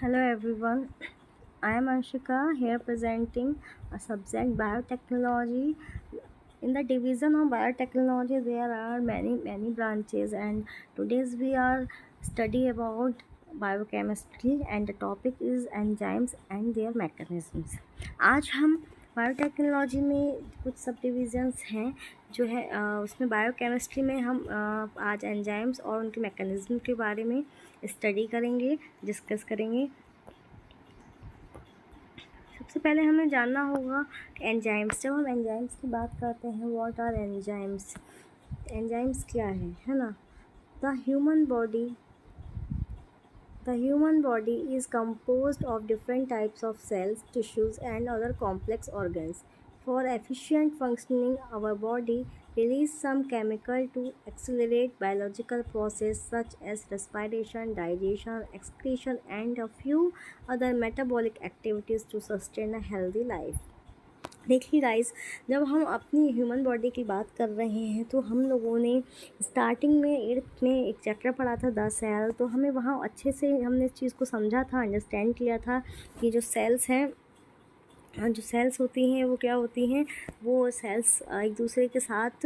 Hello everyone, I am Anshika here presenting a subject biotechnology. In the division of biotechnology, there are many branches, and today's we are study about biochemistry and the topic is enzymes and their mechanisms. आज हम biotechnology में कुछ सब divisions हैं जो है उसमें biochemistry में हम आज एंजाइम्स और उनके मैकेनिज्म के बारे में स्टडी करेंगे, डिस्कस करेंगे। सबसे पहले हमें जानना होगा कि एंजाइम्स, जब हम एंजाइम्स की बात करते हैं, व्हाट आर एंजाइम्स, एंजाइम्स क्या है ना। The human body The human body is composed of different types of cells, tissues, and other complex organs. For efficient functioning, our body releases some chemical to accelerate biological processes such as respiration, digestion, excretion, and a few other metabolic activities to sustain a healthy life. देखिए guys, जब हम अपनी human body की बात कर रहे हैं तो हम लोगों ने स्टार्टिंग में 8th में एक चैप्टर पढ़ा था 10 सेल। तो हमें वहाँ अच्छे से हमने इस चीज़ को समझा था, अंडरस्टैंड किया था कि जो सेल्स हैं, जो सेल्स होती हैं वो क्या होती हैं, वो सेल्स एक दूसरे के साथ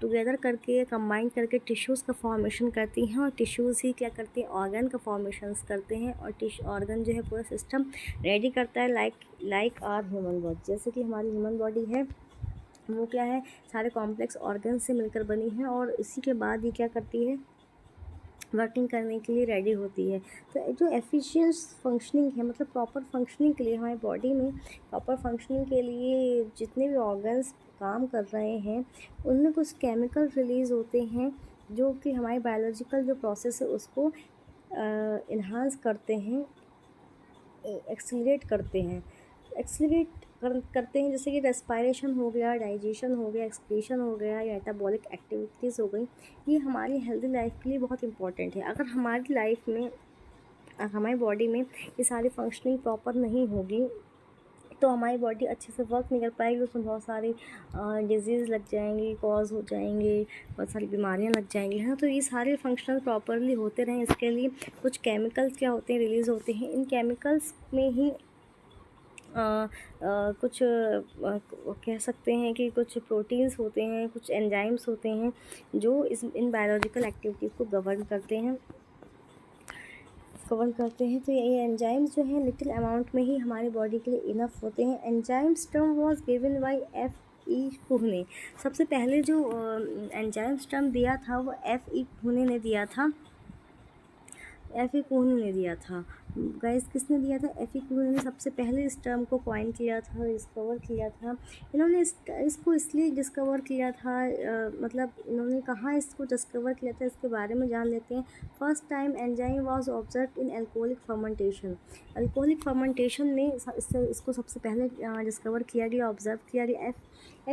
टुगेदर करके कंबाइन करके टिश्यूज़ का फॉर्मेशन करती हैं, और टिश्यूज़ ही क्या करती हैं, ऑर्गन का फॉर्मेशंस करते हैं, और ऑर्गन जो है पूरा सिस्टम रेडी करता है लाइक आवर ह्यूमन बॉडी। जैसे कि हमारी ह्यूमन बॉडी है वो क्या है, सारे कॉम्प्लेक्स ऑर्गन से मिलकर बनी है, और इसी के बाद ये क्या करती है, वर्किंग करने के लिए रेडी होती है। तो जो एफिशिएंट फंक्शनिंग है, मतलब प्रॉपर फंक्शनिंग के लिए हमारी बॉडी में प्रॉपर फंक्शनिंग के लिए जितने भी ऑर्गन्स काम कर रहे हैं उनमें कुछ केमिकल रिलीज़ होते हैं जो कि हमारी बायोलॉजिकल जो प्रोसेस है उसको इन्हांस करते हैं, एक्सीलरेट करते हैं, करते हैं। जैसे कि रेस्पायरेशन हो गया, डाइजेशन हो गया, एक्सक्रीशन हो गया, या मेटाबॉलिक एक्टिविटीज़ हो गई। ये हमारी हेल्दी लाइफ के लिए बहुत इंपॉर्टेंट है। अगर हमारी लाइफ में, हमारी बॉडी में ये सारी फंक्शनिंग प्रॉपर नहीं होगी तो हमारी बॉडी अच्छे से वर्क नहीं कर पाएगी, उसमें बहुत सारी डिजीज़ लग जाएंगी, कॉज हो जाएंगे, बहुत सारी बीमारियां लग जाएंगी, है ना। तो ये सारे फंक्शन प्रॉपरली होते रहें, इसके लिए कुछ केमिकल्स क्या होते हैं, रिलीज़ होते हैं। इन केमिकल्स में ही कुछ कह सकते हैं कि कुछ प्रोटीन्स होते हैं, कुछ एंजाइम्स होते हैं जो इन बायोलॉजिकल एक्टिविटीज़ को गवर्न करते हैं। तो ये एंजाइम्स जो हैं लिटिल अमाउंट में ही हमारी बॉडी के लिए इनफ होते हैं। Enzymes term was given by F.E. कुहने। सबसे पहले जो एंजाइम्स टर्म दिया था वो F.E. कुहने ने दिया था। F.E. कुहने ने दिया था गाइस। किसने दिया था? F.E. कुहने ने सबसे पहले इस टर्म को कॉइन किया था, डिस्कवर किया था। इन्होंने इसको इसलिए डिस्कवर किया था, मतलब इन्होंने कहाँ इसको डिस्कवर किया था इसके बारे में जान लेते हैं। First time enzyme was observe in alcoholic fermentation. Alcoholic fermentation में इसको सबसे पहले डिस्कवर किया गया, ऑब्जर्व किया गया।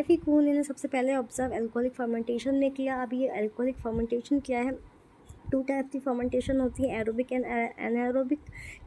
F.E. कुहने ने सबसे पहले ऑब्जर्व एल्कोहलिक फर्मेंटेशन में किया। अब ये एल्कोहलिक फर्मेंटेशन क्या है, 2 टाइप की फर्मेंटेशन होती है, एरोबिक एंड एनारोबिक।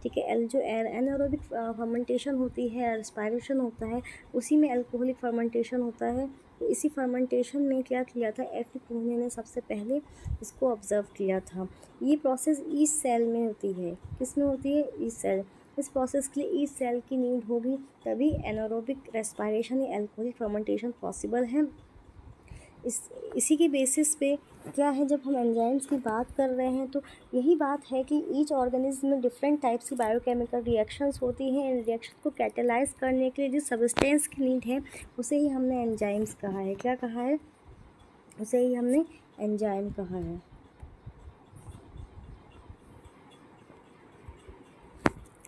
ठीक है, जो एनारोबिक फर्मेंटेशन होती है, रेस्पायरेशन होता है, उसी में अल्कोहलिक फर्मेंटेशन होता है। तो इसी फर्मेंटेशन में क्या किया था, F.E. कुहने ने सबसे पहले इसको ऑब्जर्व किया था। ये प्रोसेस ईस्ट सेल में होती है। किस में होती है? Yeast cell. इस प्रोसेस के लिए ईस्ट सेल की नीड होगी, तभी एनारोबिक रेस्पायरेशन या अल्कोहलिक फर्मेंटेशन पॉसिबल है। इसी के बेसिस पे क्या है, जब हम एंजाइम्स की बात कर रहे हैं तो यही बात है कि ईच ऑर्गेनिज्म में डिफरेंट टाइप्स की बायोकेमिकल रिएक्शंस होती हैं। इन रिएक्शन को कैटेलाइज करने के लिए जिस सब्सटेंस की नीड है उसे ही हमने एंजाइम्स कहा है। क्या कहा है? उसे ही हमने एंजाइम कहा है।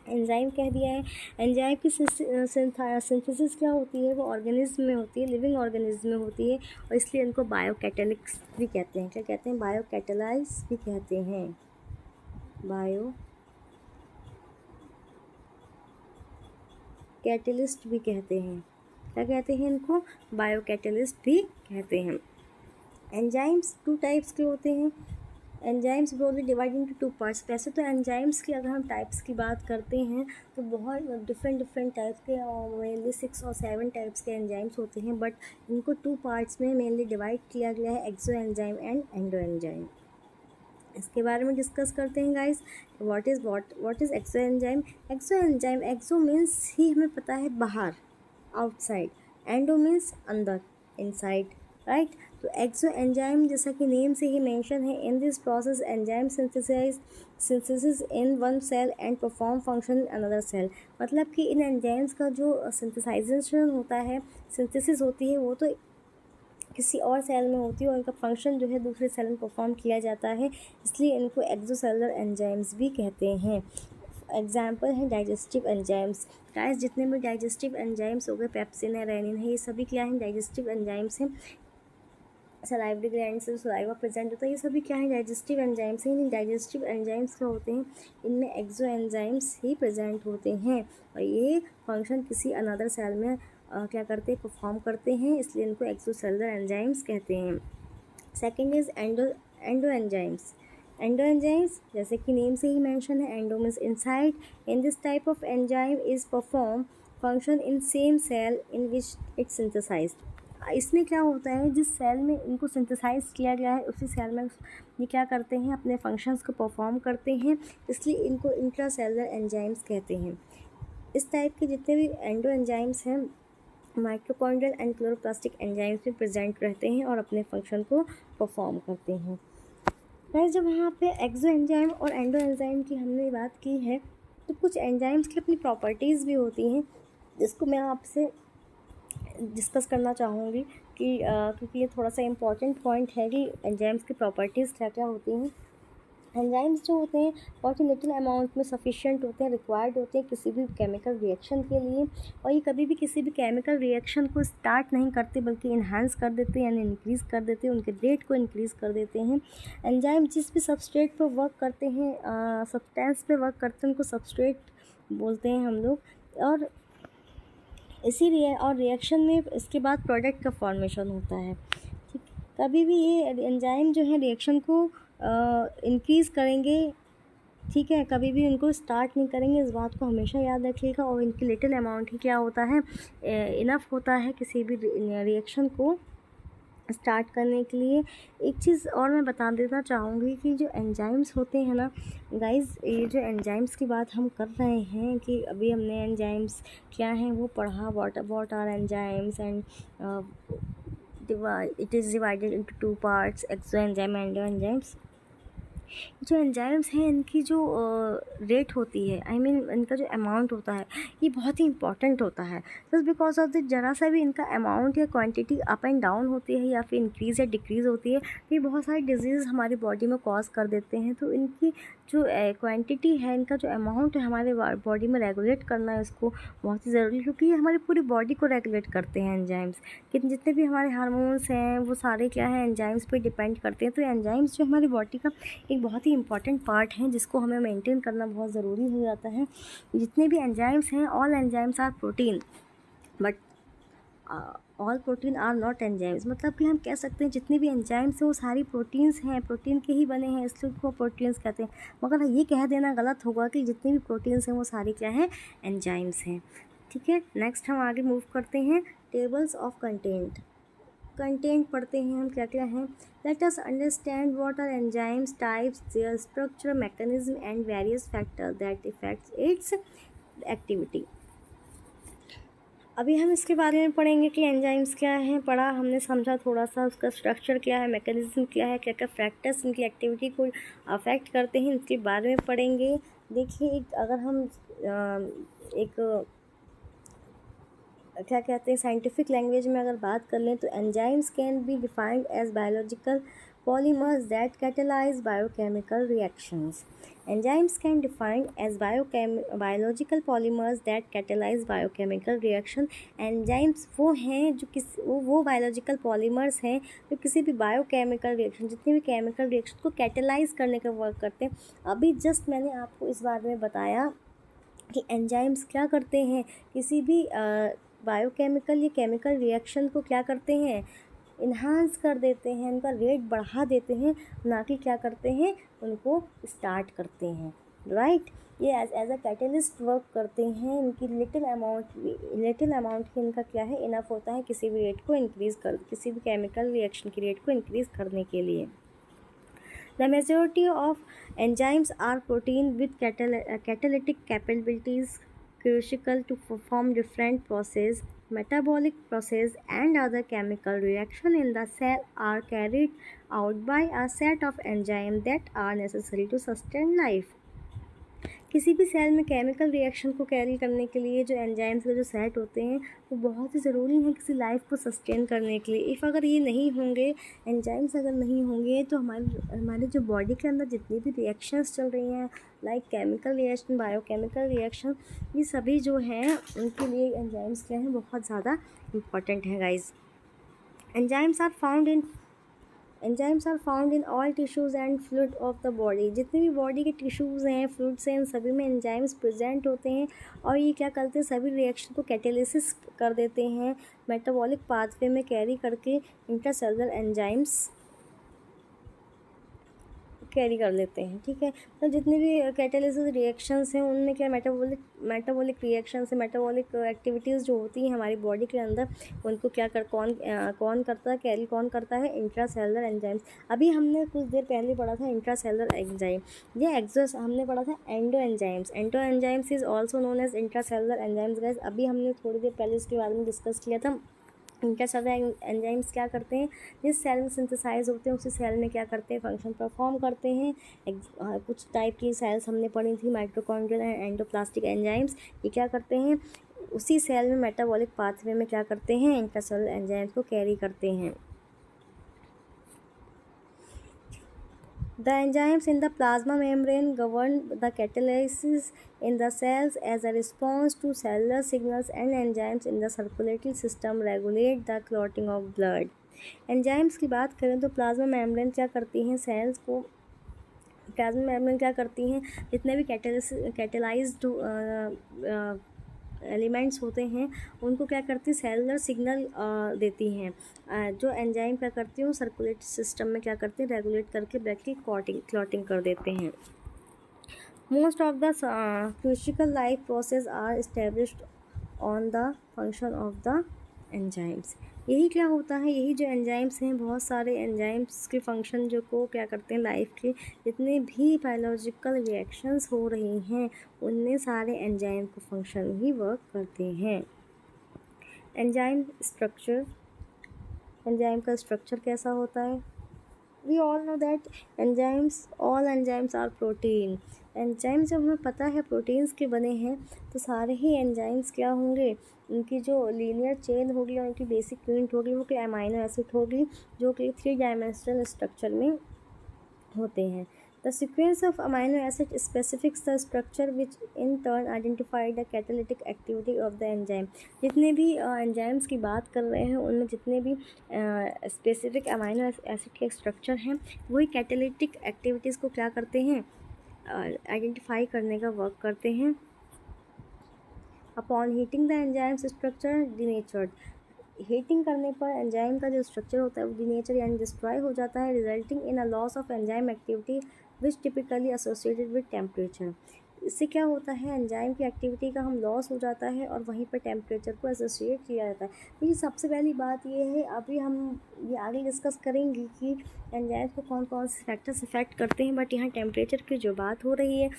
एंजाइम कह दिया है। एंजाइम की सिंथेसिस क्या होती है, वो ऑर्गेनिज्म में होती है, लिविंग ऑर्गेनिज्म में होती है, और इसलिए इनको बायोकैटालिक्स भी कहते हैं। क्या कहते हैं? बायोकैटालाइज भी कहते हैं। बायो कैटलिस्ट भी कहते हैं। क्या कहते हैं इनको? बायोकैटलिस्ट भी कहते हैं। एंजाइम्स 2 टाइप्स के होते हैं। Enzymes broadly divide into 2 parts. वैसे तो एंजाइम्स की अगर हम टाइप्स की बात करते हैं तो बहुत डिफरेंट टाइप्स के, मेनली 6 और 7 टाइप्स के एंजाइम्स होते हैं, बट इनको 2 पार्ट्स में मेनली डिवाइड किया गया है, exo enzyme and endo enzyme. इसके बारे में डिस्कस करते हैं guys. What is exo enzyme. Exo means ही हमें पता है बाहर, आउटसाइड, एंडो मीन्स अंदर, इनसाइड, राइट। तो एक्सो एंजाइम जैसा कि नेम से ही मेंशन है, in this process enzyme synthesis in one cell and perform function in another cell. मतलब कि इन एंजाइम्स का जो सिंथेसाइजेशन होता है, सिंथेसिस होती है, वो तो किसी और सेल में होती है और उनका फंक्शन जो है दूसरे सेल में परफॉर्म किया जाता है, इसलिए इनको एक्सोसेलुलर एंजाइम्स भी कहते हैं। एग्जाम्पल है डाइजेस्टिव एंजाइम्स। गाइस जितने भी डाइजेस्टिव एंजाइम्स हो गए, पेप्सिन है, रेनिन है, ये सभी क्या हैं, डाइजेस्टिव एंजाइम्स हैं। सलाइवरी ग्लैंड से सलाइवा प्रेजेंट होता है, ये सभी क्या है, डाइजेस्टिव एंजाइम्स हैं। इन डाइजेस्टिव एंजाइम्स क्या होते हैं, इनमें एक्सो एंजाइम्स ही प्रेजेंट होते हैं और ये फंक्शन किसी अनदर सेल में क्या करते हैं, परफॉर्म करते हैं, इसलिए इनको एक्सोसेलुलर एंजाइम्स कहते हैं। Second is endo enzymes. Endo enzymes जैसे कि नेम से ही मेंशन है, endo means inside. In this type of enzyme is perform function in same cell in which it synthesized. इसमें क्या होता है, जिस सेल में इनको सिंथेसाइज किया गया है उसी सेल में ये क्या करते हैं, अपने फंक्शंस को परफॉर्म करते हैं, इसलिए इनको इंट्रासेलुलर एंजाइम्स कहते हैं। इस टाइप के जितने भी एंडो एंजाइम्स हैं, माइटोकॉन्ड्रियल एंड क्लोरोप्लास्टिक एंजाइम्स में प्रेजेंट रहते हैं और अपने फंक्शन को परफॉर्म करते हैं। गाइस जब यहाँ पे एक्सो एंजाइम और एंडो एंजाइम की हमने बात की है, तो कुछ एंजाइम्स की अपनी प्रॉपर्टीज़ भी होती हैं, जिसको मैं आपसे डिस्कस करना चाहूँगी कि क्योंकि ये थोड़ा सा इम्पॉर्टेंट पॉइंट है कि एंजाइम्स की प्रॉपर्टीज़ क्या क्या होती हैं। एंजाइम्स जो होते हैं बहुत ही लिटिल अमाउंट में सफिशिएंट होते हैं, रिक्वायर्ड होते हैं किसी भी केमिकल रिएक्शन के लिए, और ये कभी भी किसी भी केमिकल रिएक्शन को स्टार्ट नहीं करते बल्कि इन्हांस कर देते हैं, यानी इंक्रीज़ कर देते हैं, उनके रेट को इंक्रीज़ कर देते हैं। एंजाइम जिस भी सबस्ट्रेट पर वर्क करते हैं, सब्सटेंस पे वर्क करते हैं, उनको सबस्ट्रेट बोलते हैं हम लोग, और और रिएक्शन में इसके बाद प्रोडक्ट का फॉर्मेशन होता है। ठीक, कभी भी ये एंजाइम जो है रिएक्शन को इंक्रीज़ करेंगे, ठीक है, कभी भी इनको स्टार्ट नहीं करेंगे, इस बात को हमेशा याद रखिएगा। और इनकी लिटिल अमाउंट ही क्या होता है, इनफ होता है किसी भी रिएक्शन को स्टार्ट करने के लिए। एक चीज़ और मैं बता देना चाहूँगी कि जो एंजाइम्स होते हैं ना गाइस, ये जो एंजाइम्स की बात हम कर रहे हैं कि अभी हमने एंजाइम्स क्या हैं वो पढ़ा, what are enzymes and it is divided into two parts, exo enzyme, endo enzymes. जो एंजाइम्स हैं इनकी जो रेट होती है, आई मीन इनका जो अमाउंट होता है, ये बहुत ही इंपॉर्टेंट होता है। जस्ट बिकॉज ऑफ द जरा सा भी इनका अमाउंट या क्वांटिटी अप एंड डाउन होती है या फिर इंक्रीज़ या डिक्रीज़ होती है, तो ये बहुत सारी डिजीज़ हमारी बॉडी में कॉज कर देते हैं। तो इनकी जो क्वांटिटी है, इनका जो अमाउंट है हमारे बॉडी में रेगुलेट करना है इसको बहुत ही ज़रूरी है, क्योंकि ये हमारी पूरी बॉडी को रेगुलेट करते हैं एंजाइम्स। कि जितने भी हमारे हार्मोन्स हैं वो सारे क्या है, एंजाइम्स पे डिपेंड करते हैं। तो एंजाइम्स जो हमारी बॉडी का एक बहुत ही इंपॉर्टेंट पार्ट है, जिसको हमें मेंटेन करना बहुत ज़रूरी हो जाता है। जितने भी एंजाइम्स हैं, all enzymes are protein, but all protein are not enzymes. मतलब कि हम कह सकते हैं जितने भी एंजाइम्स हैं वो सारी प्रोटीन्स हैं, प्रोटीन के ही बने हैं, इसलिए उनको प्रोटीन्स कहते हैं। मगर ये कह देना गलत होगा कि जितने भी प्रोटीन्स हैं वो सारी क्या हैं, एंजाइम्स हैं। ठीक है, नेक्स्ट हम आगे मूव करते हैं, टेबल्स ऑफ कंटेंट पढ़ते हैं हम क्या क्या हैं। Let us understand what are enzymes, types, their structure, mechanism and various factor that affects its activity. अभी हम इसके बारे में पढ़ेंगे कि एंजाइम्स क्या हैं, पढ़ा हमने, समझा थोड़ा सा, उसका स्ट्रक्चर क्या है, मैकेनिज्म क्या है, क्या क्या फैक्टर्स इनकी एक्टिविटी को अफेक्ट करते हैं, इसके बारे में पढ़ेंगे। देखिए अगर हम एक क्या कहते हैं साइंटिफिक लैंग्वेज में अगर बात कर लें, तो enzymes can be defined as biological polymers that catalyze biochemical reactions. Enzymes can defined as biological polymers that catalyze biochemical reaction. Enzymes वो हैं जो वो biological polymers हैं जो किसी भी biochemical reaction, जितनी भी chemical reaction को catalyze करने का वर्क करते हैं। अभी जस्ट मैंने आपको इस बारे में बताया कि एंजाइम्स क्या करते हैं, किसी भी बायोकेमिकल या केमिकल रिएक्शन को क्या करते हैं, इन्हांस कर देते हैं, उनका रेट बढ़ा देते हैं, ना कि क्या करते हैं, उनको स्टार्ट करते हैं, राइट। ये एज अ कैटलिस्ट वर्क करते हैं। इनकी लिटिल अमाउंट की इनका क्या है, इनफ होता है किसी भी रेट को इंक्रीज़ कर, किसी भी केमिकल रिएक्शन की रेट को इंक्रीज़ करने के लिए। The majority of enzymes are protein with catalytic capabilities crucial to perform different process, metabolic process and other chemical reaction in the cell are carried out by a set of enzymes that are necessary to sustain life. किसी भी cell में chemical reaction को carry करने के लिए जो enzymes के जो सेट होते हैं वो बहुत ही ज़रूरी हैं किसी लाइफ को सस्टेन करने के लिए। इफ़ अगर ये नहीं होंगे, एंजाइम्स अगर नहीं होंगे, तो हमारे जो बॉडी के अंदर जितनी भी रिएक्शंस चल रही हैं, like chemical reaction, biochemical reaction, ये सभी जो हैं उनके लिए एंजाइम्स क्या हैं, बहुत ज़्यादा इम्पॉर्टेंट है guys. Enzymes are found in all tissues and fluid of the body. जितने भी बॉडी के टिश्यूज़ हैं, फ्लूइड्स हैं, इन सभी में एंजाइम्स प्रेजेंट होते हैं और ये क्या करते हैं, सभी रिएक्शन को कैटेलिसिस कर देते हैं, मेटाबॉलिक पाथवे में कैरी करके इंट्रासेलुलर एंजाइम्स कैरी कर लेते हैं। ठीक है, तो जितने भी कैटेलिसिस रिएक्शंस हैं उनमें क्या मेटाबॉलिक रिएक्शंस, मेटाबॉलिक एक्टिविटीज़ जो होती हैं हमारी बॉडी के अंदर, उनको कौन करता है, कैरी कौन करता है, इंट्रासेलुलर एंजाइम्स। अभी हमने कुछ देर पहले पढ़ा था इंट्रासेलुलर एंजाइम, ये हमने पढ़ा था endo enzymes is also known as intracellular enzymes guys. अभी हमने थोड़ी देर पहले इसके बारे में डिस्कस किया था। इंट्रासेलुलर एंजाइम्स क्या करते हैं, जिस सेल में सिंथेसाइज होते हैं उसी सेल में क्या करते हैं, फंक्शन परफॉर्म करते हैं। कुछ टाइप की सेल्स हमने पढ़ी थी, माइटोकॉन्ड्रियल एंड एंडोप्लास्टिक एंजाइम्स, ये क्या करते हैं, उसी सेल में मेटाबॉलिक पाथवे में क्या करते हैं, इंट्रासेलुलर एंजाइम्स को कैरी करते हैं। The enzymes in the plasma membrane govern the catalysis in the cells as a response to cellular signals, and enzymes in the circulatory system regulate the clotting of blood. Enzymes की बात करें तो plasma membrane क्या करती हैं, sales को plasma membrane क्या करती हैं, जितने भी कैटेलाइज्ड एलिमेंट्स होते हैं उनको क्या करती है, सेलुलर सिग्नल देती हैं। जो एंजाइम क्या करती हैं, सर्कुलेटरी सिस्टम में क्या करते हैं, रेगुलेट करके ब्लड की क्लॉटिंग कर देते हैं। Most of the crucial life process are established on the function of the enzymes. यही क्या होता है, यही जो एंजाइम्स हैं, बहुत सारे एंजाइम्स के फंक्शन जो को क्या करते हैं, लाइफ के जितने भी बायोलॉजिकल रिएक्शंस हो रही हैं उनमें सारे एंजाइम को फंक्शन ही वर्क करते हैं। एंजाइम स्ट्रक्चर, एंजाइम का स्ट्रक्चर कैसा होता है, we all know that all enzymes are protein. Enzyme जब हमें पता है प्रोटीन्स के बने हैं तो सारे ही एंजाइम्स क्या होंगे, उनकी जो लीनियर चेन होगी और उनकी बेसिक यूनिट होगी वो क्या अमाइनो एसिड होगी, जो कि 3 डायमेंशनल स्ट्रक्चर में होते हैं। The sequence of amino acid specifics the structure which in turn identify the catalytic activity of the enzyme. जितने भी एंजाइम्स की बात कर रहे हैं उनमें जितने भी स्पेसिफिक अमाइनो एसिड के स्ट्रक्चर हैं वही कैटालिटिक एक्टिविटीज़ को क्या करते हैं, आइडेंटिफाई करने का वर्क करते हैं। Upon heating the enzymes structure denatured, heating करने पर एंजाइम का जो स्ट्रक्चर होता है वो डिनेचर यानी डिस्ट्रॉय हो जाता है, resulting in a loss of enzyme activity which typically associated with temperature. इससे क्या होता है, एंजाइम की एक्टिविटी का हम लॉस हो जाता है और वहीं पर टेम्परेचर को एसोसिएट किया जाता है। देखिए सबसे पहली बात ये है, अभी हम ये आगे डिस्कस करेंगे कि एंजाइम्स को कौन कौन से फैक्टर्स इफेक्ट करते हैं, बट यहाँ टेम्परेचर की जो बात हो रही है,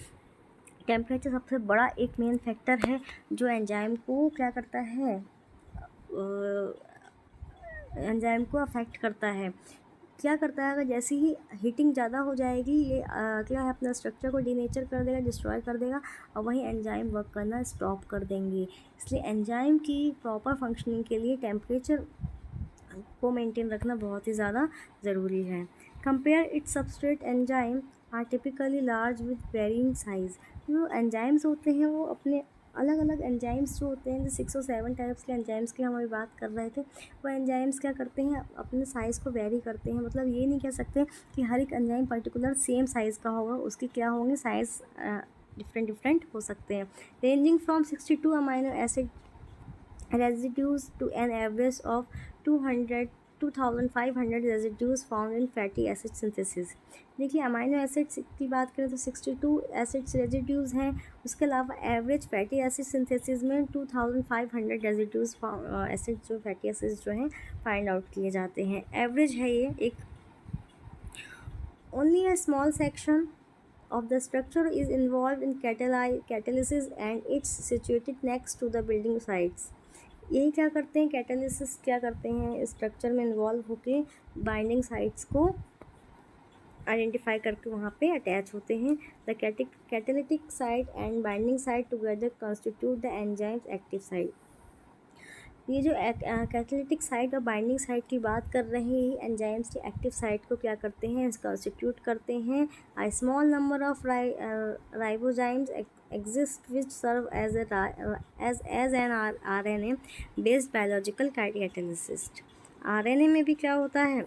टेम्परेचर सबसे बड़ा एक मेन फैक्टर है जो एंजाइम को क्या करता है, एंजाइम को अफेक्ट करता है। क्या करता है, अगर जैसे ही हीटिंग ज़्यादा हो जाएगी ये क्या है, अपना स्ट्रक्चर को डिनेचर कर देगा, डिस्ट्रॉय कर देगा और वहीं एंजाइम वर्क करना स्टॉप कर देंगे। इसलिए एंजाइम की प्रॉपर फंक्शनिंग के लिए टेम्परेचर को मेंटेन रखना बहुत ही ज़्यादा ज़रूरी है। Compare its substrate enzyme are typically large with varying size. जो एंजाइम्स होते हैं वो अपने अलग अलग एंजाइम्स जो होते हैं, जो 6 और 7 टाइप्स के एंजाइम्स की हम अभी बात कर रहे थे, वो एंजाइम्स क्या करते हैं, अपने साइज़ को वेरी करते हैं। मतलब ये नहीं कह सकते कि हर एक एंजाइम पर्टिकुलर सेम साइज़ का होगा, उसकी क्या होंगे साइज़ डिफरेंट हो सकते हैं। Ranging from 62 amino acid residues to an average of 2500 residues found in fatty acid synthesis. देखिए अमाइनो एसिड्स की बात करें तो 62 एसिड्स रेजिड्यूज़ हैं, उसके अलावा एवरेज फैटी एसिड सिंथेसिस में 2500 रेजिड्यूज एसिड जो फैटी एसिड्स जो हैं फाइंड आउट किए जाते हैं। एवरेज है ये एक, only a small section of the structure is involved in catalysis and it's situated next to the building sites. यही क्या करते हैं, कैटालिसिस क्या करते हैं, स्ट्रक्चर में इन्वॉल्व होके बाइंडिंग साइट्स को आइडेंटिफाई करके वहाँ पे अटैच होते हैं. The catalytic site and binding site together constitute the enzymes active site. ये जो कैटालिटिक साइट और बाइंडिंग साइट की बात कर रहे हैं, एंजाइम्स की एक्टिव साइट को क्या करते हैं, कॉन्स्टिट्यूट करते हैं. a small number of ribozymes exist which serve as an RNA based biological catalyst. RNA में भी क्या होता है,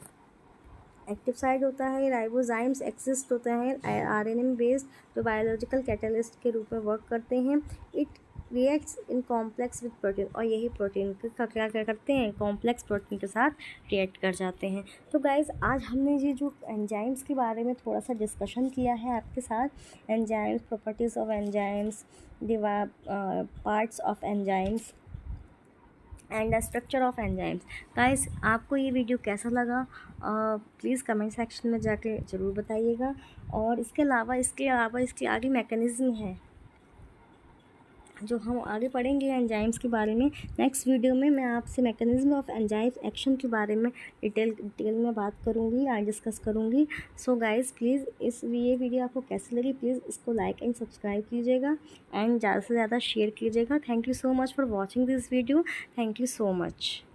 एक्टिव साइट होता है. राइबोजाइम्स एक्सिस्ट होते हैं आरएनए में बेस्ड, जो बायोलॉजिकल कैटलिस्ट के रूप में वर्क करते हैं. It reacts in complex with protein, और यही प्रोटीन का क्या करते हैं, कॉम्प्लेक्स प्रोटीन के साथ रिएक्ट कर जाते हैं. तो गाइज आज हमने ये जो एंजाइम्स के बारे में थोड़ा सा डिस्कशन किया है आपके साथ, enzymes, properties of enzymes, parts of enzymes and the structure of enzymes. Guys आपको ये वीडियो कैसा लगा प्लीज़ कमेंट सेक्शन में जाके ज़रूर बताइएगा. और इसके अलावा इसके आगे मैकेनिज़्म है जो हम आगे पढ़ेंगे एंजाइम्स के बारे में. नेक्स्ट वीडियो में मैं आपसे मैकेनिज़्म ऑफ एंजाइम्स एक्शन के बारे में डिटेल में बात करूँगी और डिस्कस करूँगी. सो गाइस प्लीज़ ये वीडियो आपको कैसी लगी, प्लीज़ इसको लाइक एंड सब्सक्राइब कीजिएगा एंड ज़्यादा से ज़्यादा शेयर कीजिएगा. Thank you so much for watching this video. Thank you so much.